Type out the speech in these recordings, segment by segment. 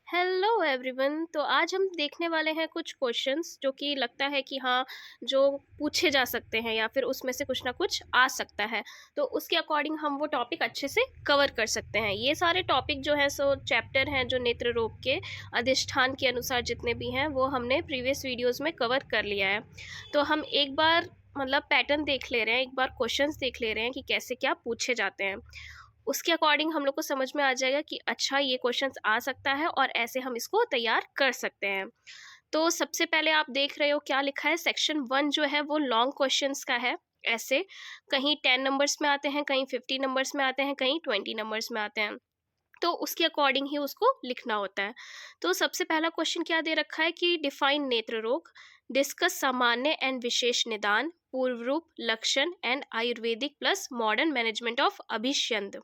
Hello everyone. तो आज हम देखने वाले हैं कुछ क्वेश्चंस जो कि लगता है कि हाँ, जो पूछे जा सकते हैं या फिर उसमें से कुछ ना कुछ आ सकता है। तो उसके अकॉर्डिंग हम वो टॉपिक अच्छे से कवर कर सकते हैं। ये सारे टॉपिक जो है सो चैप्टर हैं जो नेत्र रोग के अधिष्ठान के अनुसार जितने भी हैं वो हमने प्रीवियस वीडियोज़ में कवर कर लिया है। तो हम एक बार मतलब पैटर्न देख ले रहे हैं, एक बार क्वेश्चंस देख ले रहे हैं कि कैसे क्या पूछे जाते हैं। उसके अकॉर्डिंग हम लोग को समझ में आ जाएगा कि अच्छा ये क्वेश्चंस आ सकता है और ऐसे हम इसको तैयार कर सकते हैं। तो सबसे पहले आप देख रहे हो क्या लिखा है। सेक्शन 1 जो है वो लॉन्ग क्वेश्चंस का है। ऐसे कहीं 10 नंबर्स में आते हैं, कहीं 50 नंबर्स में आते हैं, कहीं 20 नंबर्स में आते हैं। तो उसके अकॉर्डिंग ही उसको लिखना होता है। तो सबसे पहला क्वेश्चन क्या दे रखा है कि डिफाइन नेत्र रोग, डिस्कस सामान्य एंड विशेष निदान, पूर्व रूप, लक्षण and Ayurvedic plus modern management of अभिष्यंद।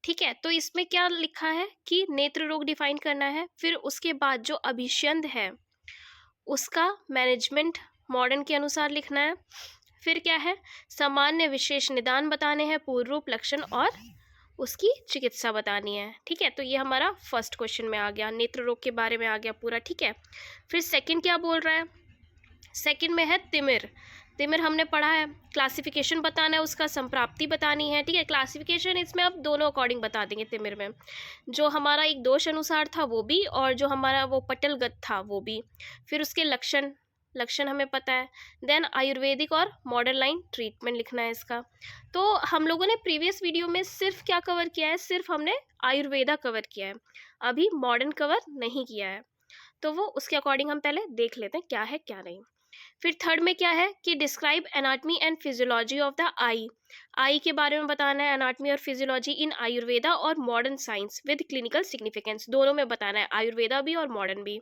ठीक है, तो इसमें क्या लिखा है कि नेत्र रोग डिफाइन करना है, फिर उसके बाद जो अभिष्यंद है उसका मैनेजमेंट मॉडर्न के अनुसार लिखना है। फिर क्या है, सामान्य विशेष निदान बताने हैं, पूर्व रूप, लक्षण और उसकी चिकित्सा बतानी है। ठीक है, तो ये हमारा फर्स्ट क्वेश्चन में आ गया, नेत्र रोग के बारे में आ गया पूरा। ठीक है, फिर सेकंड क्या बोल रहा है। सेकंड में है तिमिर। तिमिर हमने पढ़ा है, क्लासिफिकेशन बताना है, उसका संप्राप्ति बतानी है। ठीक है, क्लासिफिकेशन इसमें अब दोनों अकॉर्डिंग बता देंगे। तिमिर में जो हमारा एक दोष अनुसार था वो भी, और जो हमारा वो पटलगत था वो भी। फिर उसके लक्षण, लक्षण हमें पता है। देन आयुर्वेदिक और मॉडर्न लाइन ट्रीटमेंट लिखना है इसका। तो हम लोगों ने प्रीवियस वीडियो में सिर्फ क्या कवर किया है, सिर्फ हमने आयुर्वेदा कवर किया है, अभी मॉडर्न कवर नहीं किया है। तो वो उसके अकॉर्डिंग हम पहले देख लेते हैं क्या है क्या नहीं। फिर थर्ड में क्या है कि describe anatomy and physiology of the eye. Eye के बारे में बताना है, एनाटमी और फिजियोलॉजी इन आयुर्वेदा और modern science with clinical significance, दोनों में बताना है, आयुर्वेदा भी और मॉडर्न भी।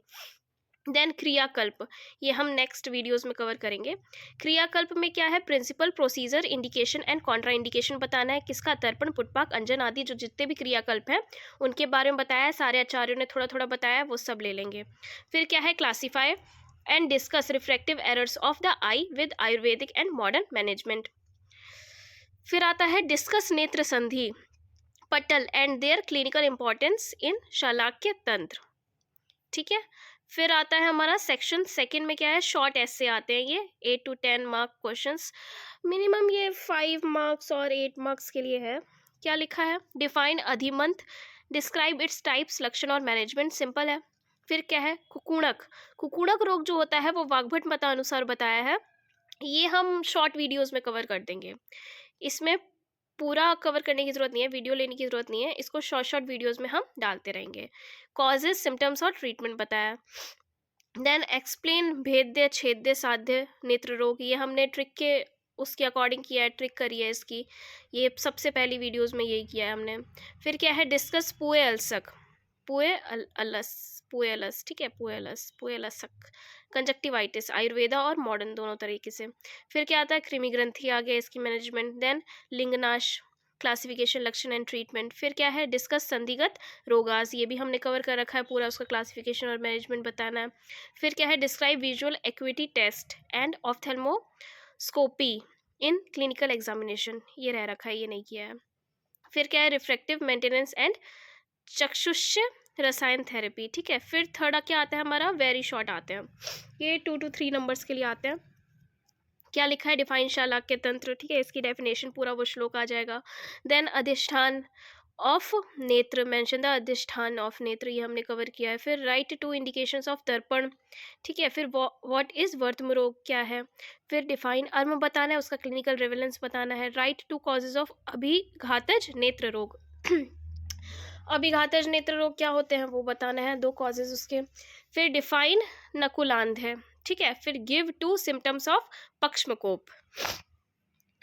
देन क्रियाकल्प, ये हम नेक्स्ट वीडियोस में कवर करेंगे। क्रियाकल्प में क्या है, principle, procedure, indication and contraindication बताना है, किसका, तर्पण, पुटपाक, अंजन आदि जो जितने भी क्रियाकल्प हैं उनके बारे में बताया है, सारे आचार्यों ने थोड़ा थोड़ा बताया है, वो सब ले लेंगे। फिर क्या है, classify and discuss refractive errors of the eye with Ayurvedic and modern management. फिर आता है discuss netra sandhi, patal and their clinical importance in Shalakya Tantra. ठीक है, फिर आता है हमारा सेक्शन सेकंड में क्या है, शॉर्ट एस्से आते हैं, ये 8 to 10 मार्क क्वेश्चंस, मिनिमम ये 5 मार्क्स और 8 मार्क्स के लिए है। क्या लिखा है, डिफाइन अधिमंथ, डिस्क्राइब इट्स टाइप्स, लक्षण और मैनेजमेंट, सिंपल है। फिर क्या है, कुकुणक, कुकुणक रोग जो होता है वो वाग्भट मतानुसार बताया है, ये हम शॉर्ट वीडियोस में कवर कर देंगे। इसमें पूरा कवर करने की ज़रूरत नहीं है, वीडियो लेने की ज़रूरत नहीं है, इसको शॉर्ट शॉर्ट वीडियोस में हम डालते रहेंगे। कॉजेज, सिम्टम्स और ट्रीटमेंट बताया। देन एक्सप्लेन भेद्य, छेद्य, साध्य नेत्र रोग, ये हमने ट्रिक के उसके अकॉर्डिंग किया है, ट्रिक करी है इसकी, ये सबसे पहली वीडियोस में यही किया है हमने। फिर क्या है, डिस्कस पुए अलसक, पुए अलस, ठीक है, पुए अलसक, कंजक्टिवाइटिस, आयुर्वेदा और मॉडर्न दोनों तरीके से। फिर क्या आता है, कृमि ग्रंथि आ गया, इसकी मैनेजमेंट। देन लिंगनाश, क्लासिफिकेशन, लक्षण एंड ट्रीटमेंट। फिर क्या है, डिस्कस संधिगत रोगास, ये भी हमने कवर कर रखा है पूरा, उसका क्लासिफिकेशन और मैनेजमेंट बताना है। फिर क्या है, describe visual acuity test and ophthalmoscopy in clinical examination, ये रह रखा है, ये नहीं किया है। फिर क्या है, रिफ्रैक्टिव मेंटेनेंस एंड चक्षुष्य रसायन थेरेपी। ठीक है, फिर थर्ड क्या आता है हमारा, वेरी शॉर्ट आते हैं, ये 2 to 3 नंबर्स के लिए आते हैं। क्या लिखा है, डिफाइन शालाक्य तंत्र, ठीक है, इसकी डेफिनेशन पूरा वो श्लोक आ जाएगा। देन अधिष्ठान ऑफ नेत्र, मेंशन द अधिष्ठान ऑफ नेत्र, ये हमने कवर किया है। फिर राइट टू इंडिकेशंस ऑफ दर्पण, ठीक है। फिर व्हाट इज वर्तम रोग क्या है। फिर डिफाइन अर्म बताना है, उसका क्लिनिकल रेवेलेंस बताना है। राइट टू कॉजेज ऑफ अभिघातज नेत्र रोग अभिघातज नेत्र रोग क्या होते हैं वो बताना है, 2 कॉजेज उसके। फिर डिफाइन नकुलांध है, ठीक है। फिर गिव 2 सिम्टम्स ऑफ पक्षमकोप,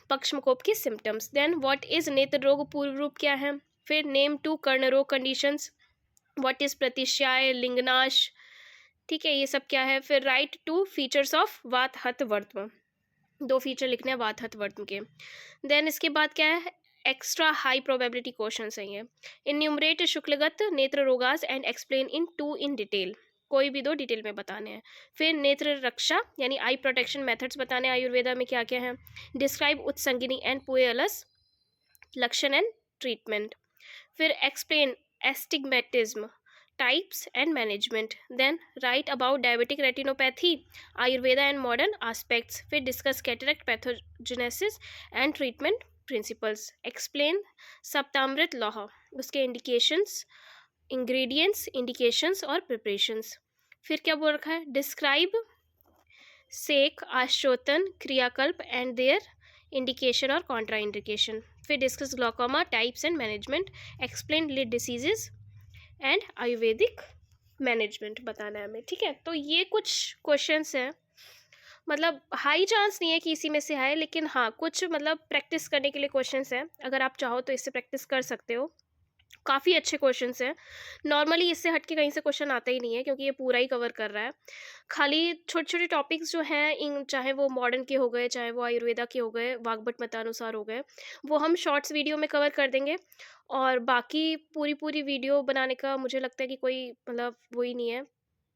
पक्षमकोप की सिम्टम्स। देन व्हाट इज नेत्र रोग, पूर्व रूप क्या है। फिर नेम 2 कर्ण रोग कंडीशंस, व्हाट इज प्रतिश्याय, लिंगनाश, ठीक है, ये सब क्या है। फिर राइट 2 फीचर्स ऑफ वात हत वर्तम, 2 फीचर लिखने हैं वात हत वर्तम के। देन इसके बाद क्या है, एक्स्ट्रा हाई प्रोबेबिलिटी क्वेश्चन है ये। इन्यूमरेट शुक्लगत नेत्र रोगास and explain in 2 in detail, कोई भी 2 डिटेल में बताने हैं। फिर नेत्र रक्षा यानी आई प्रोटेक्शन मेथड्स बताने हैं, आयुर्वेदा में क्या क्या है। डिस्क्राइब उत्संगिनी एंड पुएलस, लक्षण एंड ट्रीटमेंट। फिर explain astigmatism, types and management. Then write about diabetic retinopathy, Ayurveda and modern aspects. फिर discuss cataract pathogenesis and treatment principles. Explain Saptamrit Law, उसके indications, ingredients, indications और preparations. फिर क्या बोल रखा है? Describe सेक, आश्रोतन, क्रियाकल्प एंड देयर इंडिकेशन और कॉन्ट्रा इंडिकेशन. फिर discuss glaucoma types and management, explain lid diseases and Ayurvedic management बताना है हमें. ठीक है, तो ये कुछ क्वेश्चंस हैं. मतलब हाई चांस नहीं है कि इसी में से आए, लेकिन हाँ कुछ मतलब प्रैक्टिस करने के लिए क्वेश्चंस हैं. अगर आप चाहो तो इससे प्रैक्टिस कर सकते हो. काफ़ी अच्छे क्वेश्चंस हैं. नॉर्मली इससे हट के कहीं से क्वेश्चन आता ही नहीं है, क्योंकि ये पूरा ही कवर कर रहा है. खाली छोटे छोटे टॉपिक्स जो हैं इन, चाहे वो मॉडर्न के हो गए, चाहे वो आयुर्वेदा के हो गए, वाग्भट मतानुसार हो गए, वो हम शॉर्ट्स वीडियो में कवर कर देंगे. और बाकी पूरी पूरी वीडियो बनाने का मुझे लगता है कि कोई मतलब वो ही नहीं है,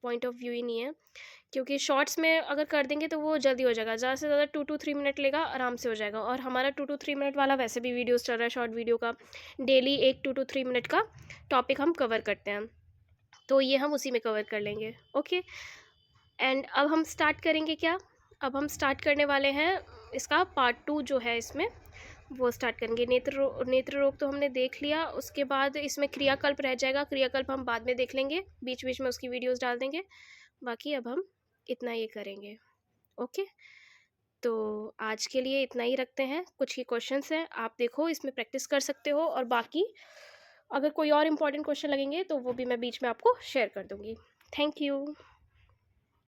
पॉइंट ऑफ व्यू ही नहीं है. क्योंकि शॉर्ट्स में अगर कर देंगे तो वो जल्दी हो जाएगा. ज़्यादा से ज़्यादा 2 to 3 मिनट लेगा, आराम से हो जाएगा. और हमारा 2 to 3 मिनट वाला वैसे भी वीडियोस चल रहा है शॉर्ट वीडियो का. डेली एक 2 to 3 मिनट का टॉपिक हम कवर करते हैं, तो ये हम उसी में कवर कर लेंगे. ओके, एंड अब हम स्टार्ट करेंगे क्या? अब हम स्टार्ट करने वाले हैं इसका पार्ट 2 जो है इसमें, वो स्टार्ट करेंगे. नेत्र रोग तो हमने देख लिया. उसके बाद इसमें क्रियाकल्प रह जाएगा. क्रियाकल्प हम बाद में देख लेंगे, बीच बीच में उसकी वीडियोस डाल देंगे. बाकी अब हम इतना ये करेंगे. ओके, तो आज के लिए इतना ही रखते हैं. कुछ ही क्वेश्चंस हैं, आप देखो इसमें प्रैक्टिस कर सकते हो. और बाकी अगर कोई और इम्पोर्टेंट क्वेश्चन लगेंगे तो वो भी मैं बीच में आपको शेयर कर दूँगी. Thank you.